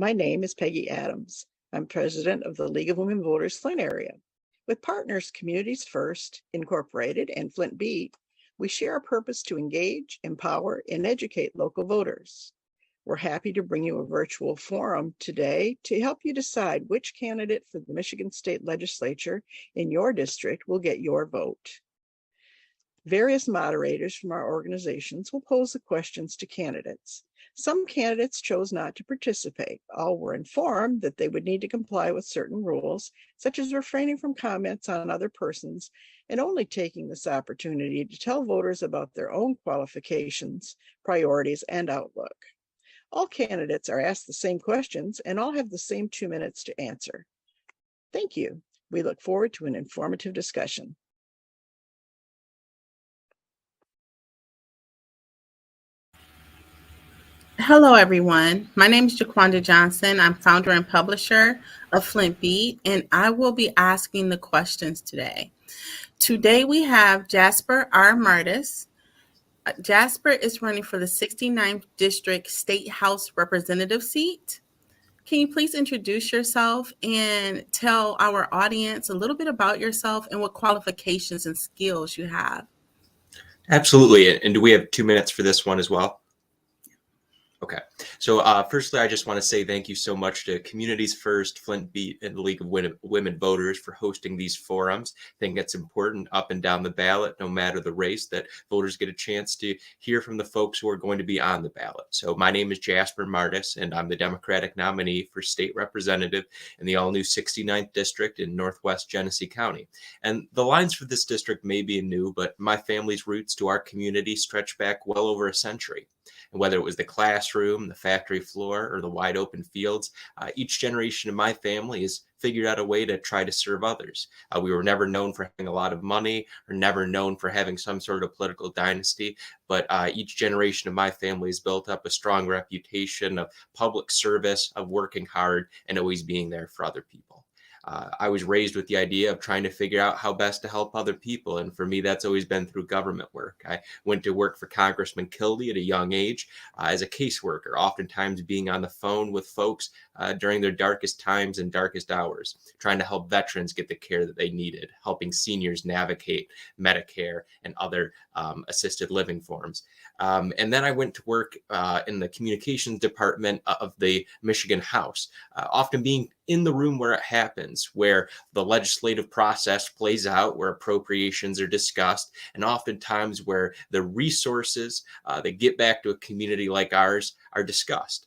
My name is Peggy Adams. I'm president of the League of Women Voters Flint area. With partners Communities First, Incorporated, and Flint Beat, we share a purpose to engage, empower, and educate local voters. We're happy to bring you a virtual forum today to help you decide which candidate for the Michigan State Legislature in your district will get your vote. Various moderators from our organizations will pose the questions to candidates. Some candidates chose not to participate. All were informed that they would need to comply with certain rules, such as refraining from comments on other persons and only taking this opportunity to tell voters about their own qualifications, priorities, and outlook. All candidates are asked the same questions and all have the same 2 minutes to answer. Thank you. We look forward to an informative discussion. Hello, everyone. My name is Jaquanda Johnson. I'm founder and publisher of Flint Beat, and I will be asking the questions today. Today, we have Jasper R. Martis. Jasper is running for the 69th District State House Representative seat. Can you please introduce yourself and tell our audience a little bit about yourself and what qualifications and skills you have? Absolutely. And do we have 2 minutes for this one as well? Okay. So firstly, I just want to say thank you so much to Communities First, Flint Beat, and the League of Women Voters for hosting these forums. I think it's important up and down the ballot, no matter the race, that voters get a chance to hear from the folks who are going to be on the ballot. So my name is Jasper Martis, and I'm the Democratic nominee for state representative in the all-new 69th District in Northwest Genesee County. And the lines for this district may be new, but my family's roots to our community stretch back well over a century. And whether it was the classroom, the factory floor, or the wide open fields, each generation of my family has figured out a way to try to serve others. We were never known for having a lot of money or never known for having some sort of political dynasty, but each generation of my family has built up a strong reputation of public service, of working hard, and always being there for other people. I was raised with the idea of trying to figure out how best to help other people. And for me, that's always been through government work. I went to work for Congressman Kildee at a young age as a caseworker, oftentimes being on the phone with folks during their darkest times and darkest hours, trying to help veterans get the care that they needed, helping seniors navigate Medicare and other assisted living forms. And then I went to work in the communications department of the Michigan House, often being in the room where it happens, where the legislative process plays out, where appropriations are discussed, and oftentimes where the resources that get back to a community like ours are discussed.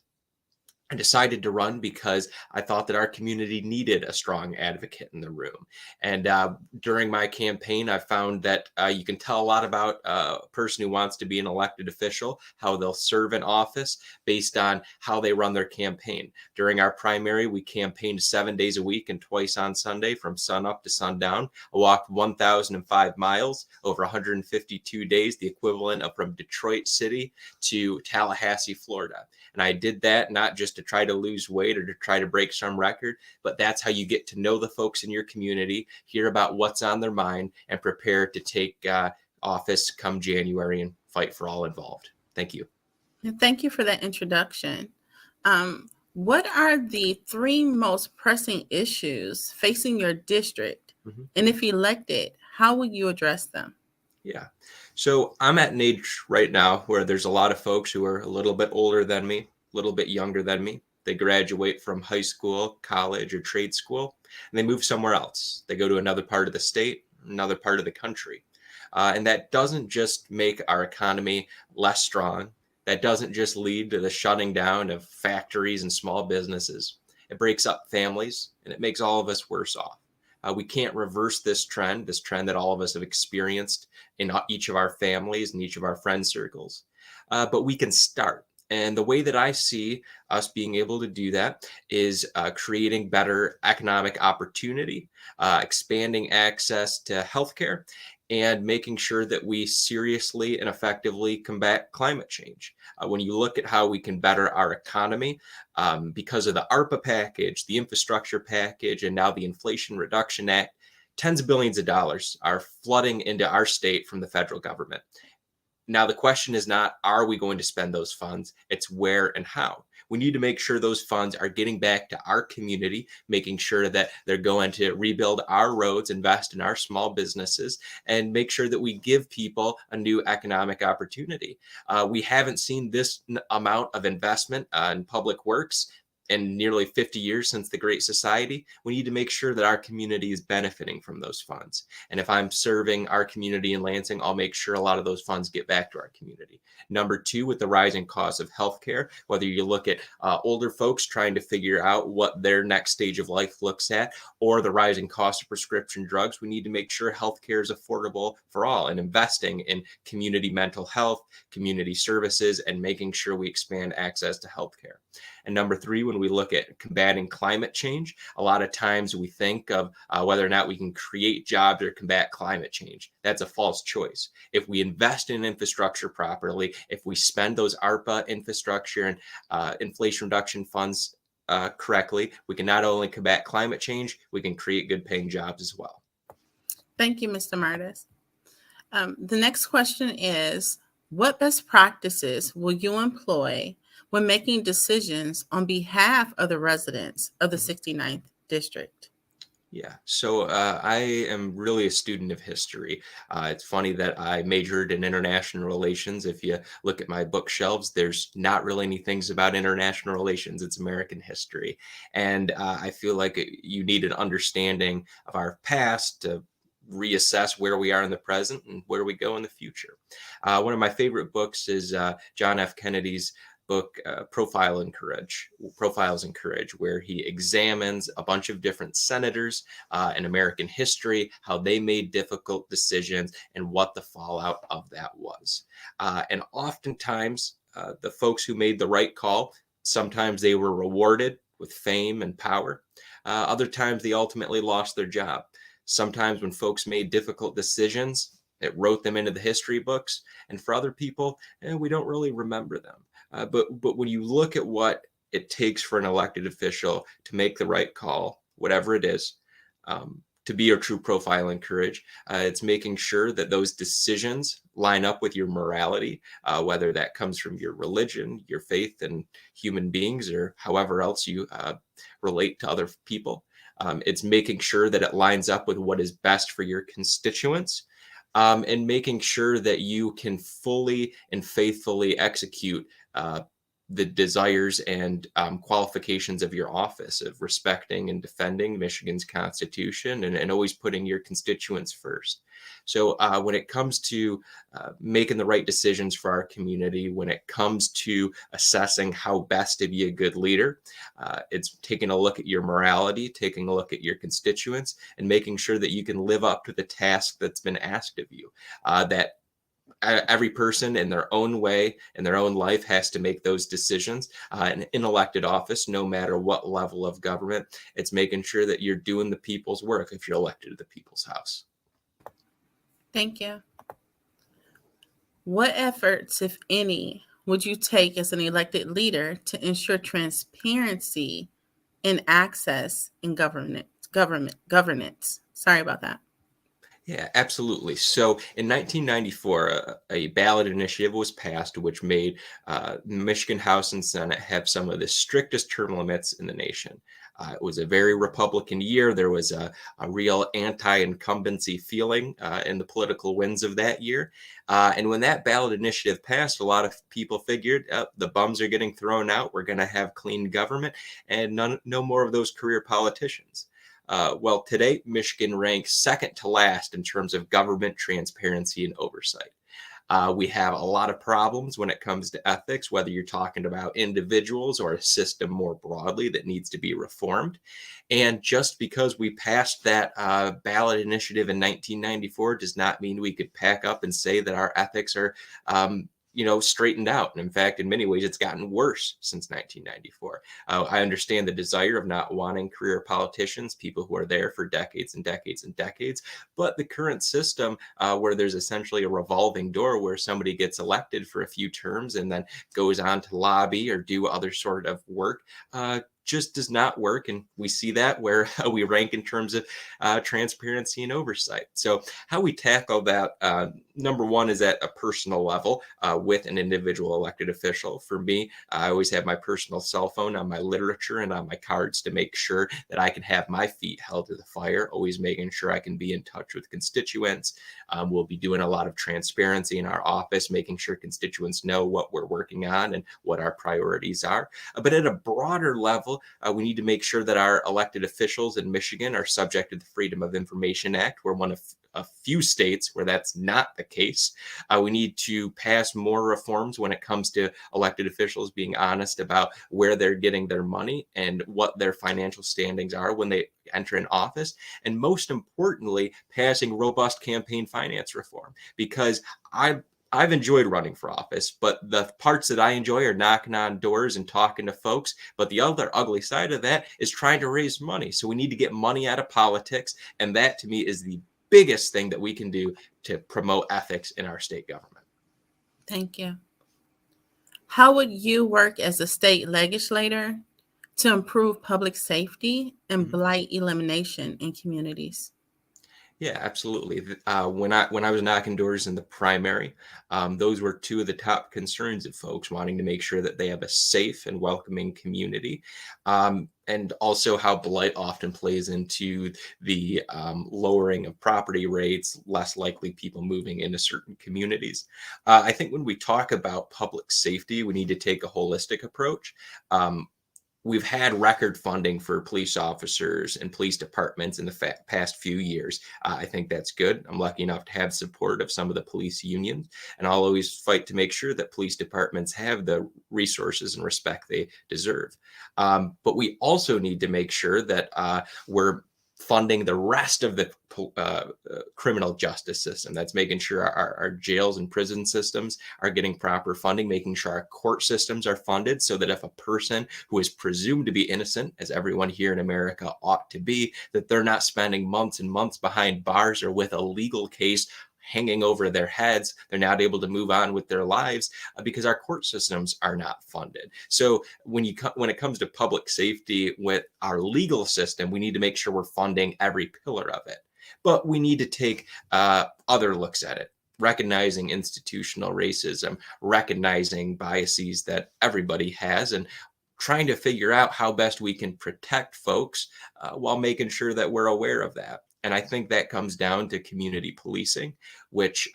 I decided to run because I thought that our community needed a strong advocate in the room. And during my campaign, I found that you can tell a lot about a person who wants to be an elected official, how they'll serve in office based on how they run their campaign. During our primary, we campaigned 7 days a week and twice on Sunday from sunup to sundown. I walked 1,005 miles over 152 days, the equivalent of from Detroit City to Tallahassee, Florida. And I did that not just to try to lose weight or to try to break some record, but that's how you get to know the folks in your community, hear about what's on their mind, and prepare to take office come January and fight for all involved. Thank you. And thank you for that introduction. What are the 3 most pressing issues facing your district? Mm-hmm. And if elected, how will you address them? Yeah. So I'm at an age right now where there's a lot of folks who are a little bit older than me, a little bit younger than me. They graduate from high school, college, or trade school, and they move somewhere else. They go to another part of the state, another part of the country. And that doesn't just make our economy less strong. That doesn't just lead to the shutting down of factories and small businesses. It breaks up families, and it makes all of us worse off. We can't reverse this trend that all of us have experienced in each of our families and each of our friend circles. But we can start. And the way that I see us being able to do that is creating better economic opportunity, expanding access to healthcare, and making sure that we seriously and effectively combat climate change. When you look at how we can better our economy, because of the ARPA package, the infrastructure package, and now the Inflation Reduction Act, tens of billions of dollars are flooding into our state from the federal government. Now, the question is not, are we going to spend those funds? It's where and how. We need to make sure those funds are getting back to our community, making sure that they're going to rebuild our roads, invest in our small businesses, and make sure that we give people a new economic opportunity. We haven't seen this amount of investment in public works in nearly 50 years since the Great Society. We need to make sure that our community is benefiting from those funds. And if I'm serving our community in Lansing, I'll make sure a lot of those funds get back to our community. Number two, with the rising cost of healthcare, whether you look at older folks trying to figure out what their next stage of life looks at, or the rising cost of prescription drugs, we need to make sure healthcare is affordable for all, and investing in community mental health, community services, and making sure we expand access to healthcare. And number three, when we look at combating climate change, a lot of times we think of whether or not we can create jobs or combat climate change. That's a false choice. If we invest in infrastructure properly, if we spend those ARPA infrastructure and inflation reduction funds correctly, we can not only combat climate change, we can create good paying jobs as well. Thank you, Mr. Martis. The next question is, what best practices will you employ when making decisions on behalf of the residents of the 69th District? Yeah, so I am really a student of history. It's funny that I majored in international relations. If you look at my bookshelves, there's not really any things about international relations. It's American history. And I feel like you need an understanding of our past to reassess where we are in the present and where we go in the future. One of my favorite books is John F. Kennedy's book, Profiles in Courage, where he examines a bunch of different senators in American history, how they made difficult decisions, and what the fallout of that was. And oftentimes, the folks who made the right call, sometimes they were rewarded with fame and power. Other times, they ultimately lost their job. Sometimes when folks made difficult decisions, it wrote them into the history books. And for other people, we don't really remember them. But when you look at what it takes for an elected official to make the right call, whatever it is, to be a true profile in courage, it's making sure that those decisions line up with your morality, whether that comes from your religion, your faith in human beings, or however else you relate to other people. It's making sure that it lines up with what is best for your constituents. And making sure that you can fully and faithfully execute the desires and qualifications of your office of respecting and defending Michigan's Constitution and always putting your constituents first. So when it comes to making the right decisions for our community, when it comes to assessing how best to be a good leader, it's taking a look at your morality, taking a look at your constituents, and making sure that you can live up to the task that's been asked of you. That every person in their own way, in their own life, has to make those decisions. In elected office, no matter what level of government, it's making sure that you're doing the people's work if you're elected to the people's house. Thank you. What efforts, if any, would you take as an elected leader to ensure transparency and access in governance? Sorry about that. Yeah, absolutely. So in 1994, a ballot initiative was passed, which made Michigan House and Senate have some of the strictest term limits in the nation. It was a very Republican year. There was a real anti-incumbency feeling in the political winds of that year. And when that ballot initiative passed, a lot of people figured the bums are getting thrown out. We're going to have clean government and no more of those career politicians. Well, today, Michigan ranks second to last in terms of government transparency and oversight. We have a lot of problems when it comes to ethics, whether you're talking about individuals or a system more broadly that needs to be reformed. And just because we passed that ballot initiative in 1994 does not mean we could pack up and say that our ethics are straightened out. And in fact, in many ways, it's gotten worse since 1994. I understand the desire of not wanting career politicians, people who are there for decades and decades and decades. But the current system where there's essentially a revolving door where somebody gets elected for a few terms and then goes on to lobby or do other sort of work just does not work. And we see that where we rank in terms of transparency and oversight. So how we tackle that, number one, is at a personal level with an individual elected official. For me, I always have my personal cell phone on my literature and on my cards to make sure that I can have my feet held to the fire, always making sure I can be in touch with constituents. We'll be doing a lot of transparency in our office, making sure constituents know what we're working on and what our priorities are. But at a broader level, we need to make sure that our elected officials in Michigan are subject to the Freedom of Information Act. We're one of a few states where that's not the case. We need to pass more reforms when it comes to elected officials being honest about where they're getting their money and what their financial standings are when they enter an office. And most importantly, passing robust campaign finance reform, because I've enjoyed running for office, but the parts that I enjoy are knocking on doors and talking to folks. But the other ugly side of that is trying to raise money. So we need to get money out of politics. And that, to me, is the biggest thing that we can do to promote ethics in our state government. Thank you. How would you work as a state legislator to improve public safety and blight elimination in communities? Yeah, absolutely. When I was knocking doors in the primary, those were two of the top concerns of folks, wanting to make sure that they have a safe and welcoming community. And also how blight often plays into the lowering of property rates, less likely people moving into certain communities. I think when we talk about public safety, we need to take a holistic approach. We've had record funding for police officers and police departments in the past few years. I think that's good. I'm lucky enough to have support of some of the police unions, and I'll always fight to make sure that police departments have the resources and respect they deserve. But we also need to make sure that we're funding the rest of the criminal justice system. That's making sure our jails and prison systems are getting proper funding, making sure our court systems are funded so that if a person who is presumed to be innocent, as everyone here in America ought to be, that they're not spending months and months behind bars or with a legal case hanging over their heads. They're not able to move on with their lives because our court systems are not funded. So when it comes to public safety with our legal system, we need to make sure we're funding every pillar of it. But we need to take other looks at it, recognizing institutional racism, recognizing biases that everybody has, and trying to figure out how best we can protect folks while making sure that we're aware of that. And I think that comes down to community policing, which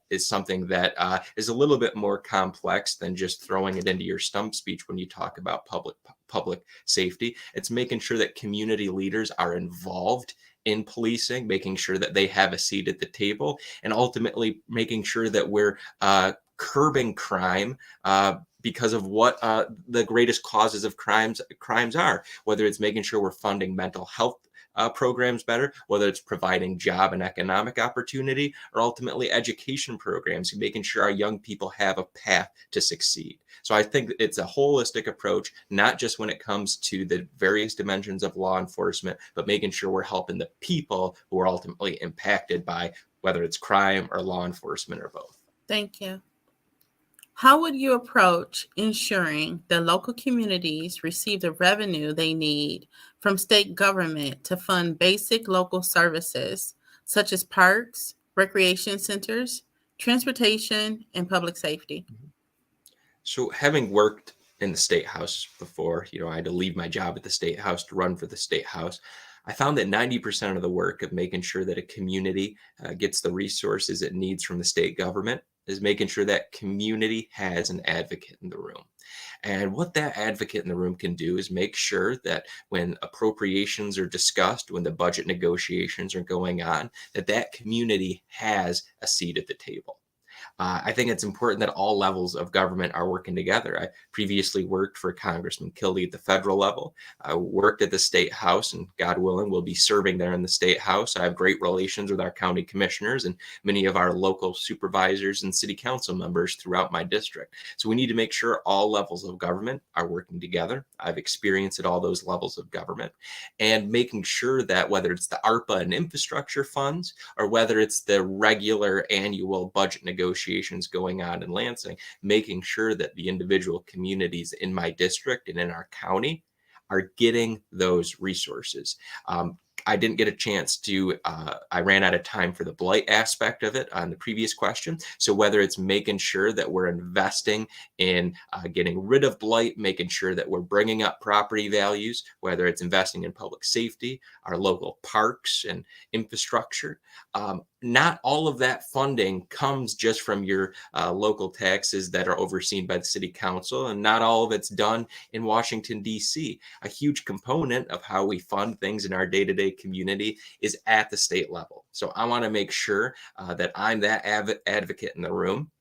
is something that is a little bit more complex than just throwing it into your stump speech when you talk about public safety. It's making sure that community leaders are involved in policing, making sure that they have a seat at the table, and ultimately making sure that we're curbing crime because of what the greatest causes of crimes are, whether it's making sure we're funding mental health programs better, whether it's providing job and economic opportunity, or ultimately education programs, making sure our young people have a path to succeed. So I think it's a holistic approach, not just when it comes to the various dimensions of law enforcement, but making sure we're helping the people who are ultimately impacted by whether it's crime or law enforcement or both. Thank you. How would you approach ensuring that local communities receive the revenue they need from state government to fund basic local services such as parks, recreation centers, transportation, and public safety? So having worked in the state house before, I had to leave my job at the state house to run for the state house. I found that 90% of the work of making sure that a community gets the resources it needs from the state government is making sure that community has an advocate in the room. And what that advocate in the room can do is make sure that when appropriations are discussed, when the budget negotiations are going on, that community has a seat at the table. I think it's important that all levels of government are working together. I previously worked for Congressman Kildee at the federal level. I worked at the state house, and God willing, will be serving there in the state house. I have great relations with our county commissioners and many of our local supervisors and city council members throughout my district. So we need to make sure all levels of government are working together. I've experienced at all those levels of government, and making sure that whether it's the ARPA and infrastructure funds or whether it's the regular annual budget negotiations going on in Lansing, making sure that the individual communities in my district and in our county are getting those resources. I didn't get a chance to, I ran out of time for the blight aspect of it on the previous question. So whether it's making sure that we're investing in getting rid of blight, making sure that we're bringing up property values, whether it's investing in public safety, our local parks and infrastructure, not all of that funding comes just from your local taxes that are overseen by the city council, and not all of it's done in Washington, D.C. A huge component of how we fund things in our day-to-day community is at the state level. So I want to make sure that I'm that advocate in the room,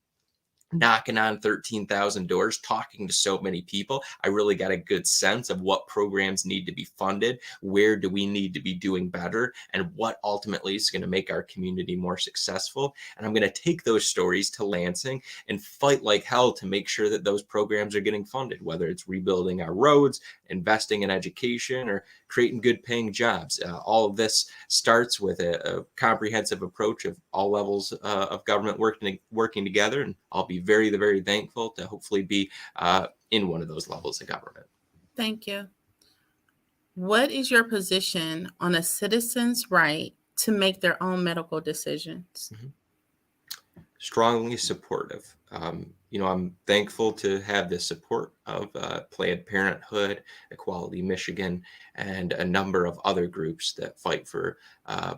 knocking on 13,000 doors, talking to so many people. I really got a good sense of what programs need to be funded, where do we need to be doing better, and what ultimately is going to make our community more successful. And I'm going to take those stories to Lansing and fight like hell to make sure that those programs are getting funded, whether it's rebuilding our roads, investing in education, or creating good paying jobs. All of this starts with a comprehensive approach of all levels of government working together, and I'll be very, very thankful to hopefully be in one of those levels of government. Thank you. What is your position on a citizen's right to make their own medical decisions? Strongly supportive. I'm thankful to have the support of Planned Parenthood, Equality Michigan, and a number of other groups that fight for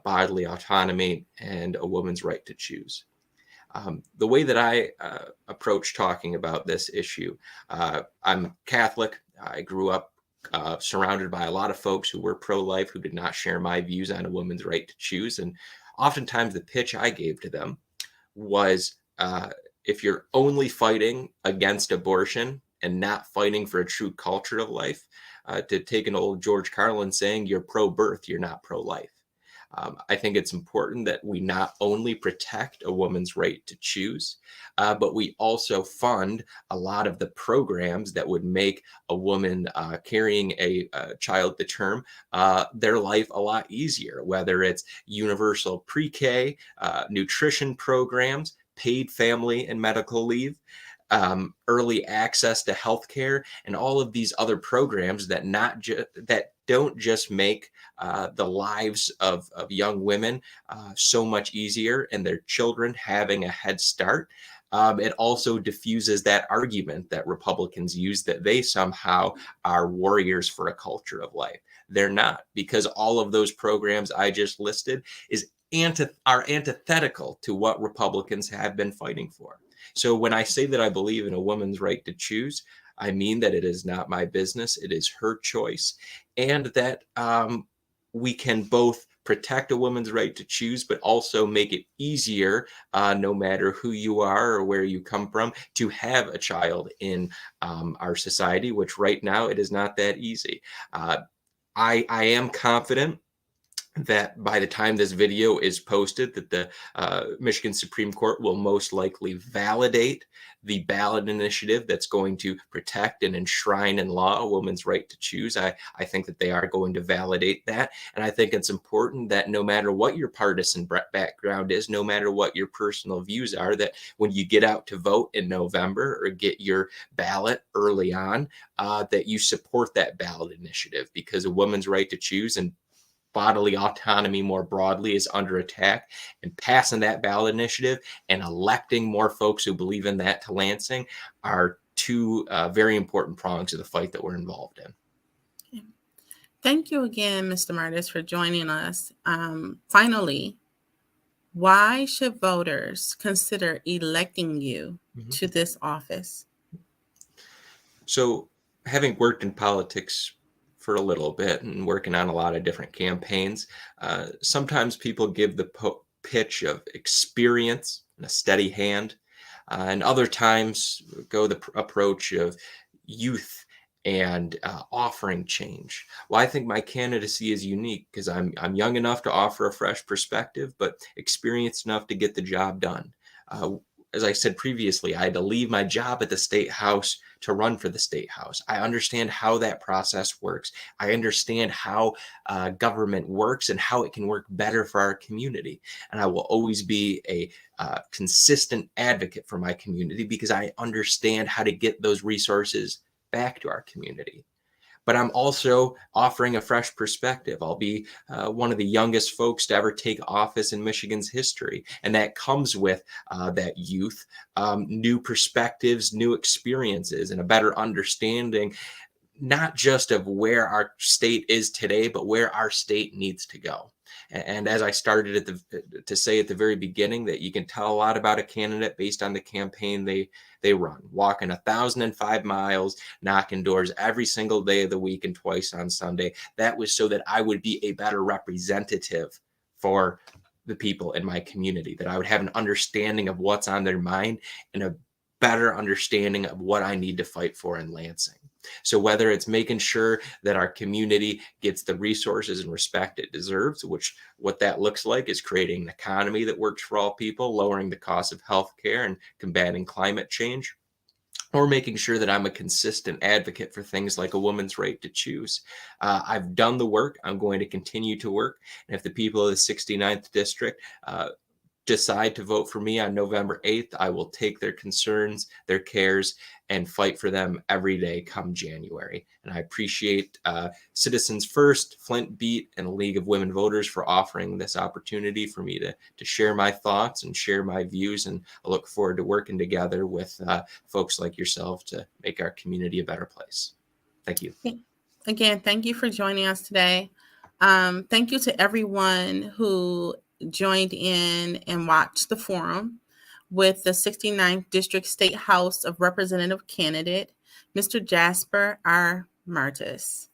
bodily autonomy and a woman's right to choose. The way that I approach talking about this issue, I'm Catholic. I grew up surrounded by a lot of folks who were pro-life, who did not share my views on a woman's right to choose. And oftentimes the pitch I gave to them was, if you're only fighting against abortion and not fighting for a true culture of life, to take an old George Carlin saying, you're pro-birth, you're not pro-life. I think it's important that we not only protect a woman's right to choose, but we also fund a lot of the programs that would make a woman carrying a child to term their life a lot easier, whether it's universal pre-K, nutrition programs, paid family and medical leave, early access to healthcare, and all of these other programs that don't just make the lives of young women so much easier and their children having a head start. It also diffuses that argument that Republicans use that they somehow are warriors for a culture of life. They're not, because all of those programs I just listed are antithetical to what Republicans have been fighting for. So when I say that I believe in a woman's right to choose, I mean that it is not my business. It is her choice. And that we can both protect a woman's right to choose, but also make it easier, no matter who you are or where you come from, to have a child in our society, which right now it is not that easy. I am confident that by the time this video is posted, that the Michigan Supreme Court will most likely validate the ballot initiative that's going to protect and enshrine in law a woman's right to choose. I think that they are going to validate that. And I think it's important that no matter what your partisan background is, no matter what your personal views are, that when you get out to vote in November or get your ballot early on, that you support that ballot initiative, because a woman's right to choose and bodily autonomy more broadly is under attack, and passing that ballot initiative and electing more folks who believe in that to Lansing are two very important prongs of the fight that we're involved in. Thank you again, Mr. Martis, for joining us. Finally, why should voters consider electing you to this office? So, having worked in politics for a little bit and working on a lot of different campaigns, sometimes people give the pitch of experience and a steady hand, and other times go the approach of youth and offering change. Well, I think my candidacy is unique because I'm young enough to offer a fresh perspective, but experienced enough to get the job done. As I said previously, I had to leave my job at the State House to run for the State House. I understand how that process works. I understand how government works and how it can work better for our community. And I will always be a consistent advocate for my community because I understand how to get those resources back to our community. but I'm also offering a fresh perspective. I'll be one of the youngest folks to ever take office in Michigan's history. And that comes with that youth, new perspectives, new experiences, and a better understanding, not just of where our state is today, but where our state needs to go. And as I started to say at the very beginning, that you can tell a lot about a candidate based on the campaign they run, walking 1,005 miles, knocking doors every single day of the week and twice on Sunday. That was so that I would be a better representative for the people in my community, that I would have an understanding of what's on their mind and a better understanding of what I need to fight for in Lansing. So whether it's making sure that our community gets the resources and respect it deserves, which what that looks like is creating an economy that works for all people, lowering the cost of healthcare and combating climate change, or making sure that I'm a consistent advocate for things like a woman's right to choose. I've done the work. I'm going to continue to work. And if the people of the 69th district decide to vote for me on November 8th, I will take their concerns, their cares, and fight for them every day come January. And I appreciate Citizens First, Flint Beat, and the League of Women Voters for offering this opportunity for me to share my thoughts and share my views. And I look forward to working together with folks like yourself to make our community a better place. Thank you. Again, thank you for joining us today. Thank you to everyone who joined in and watched the forum with the 69th District State House of Representative candidate, Mr. Jasper R. Martis.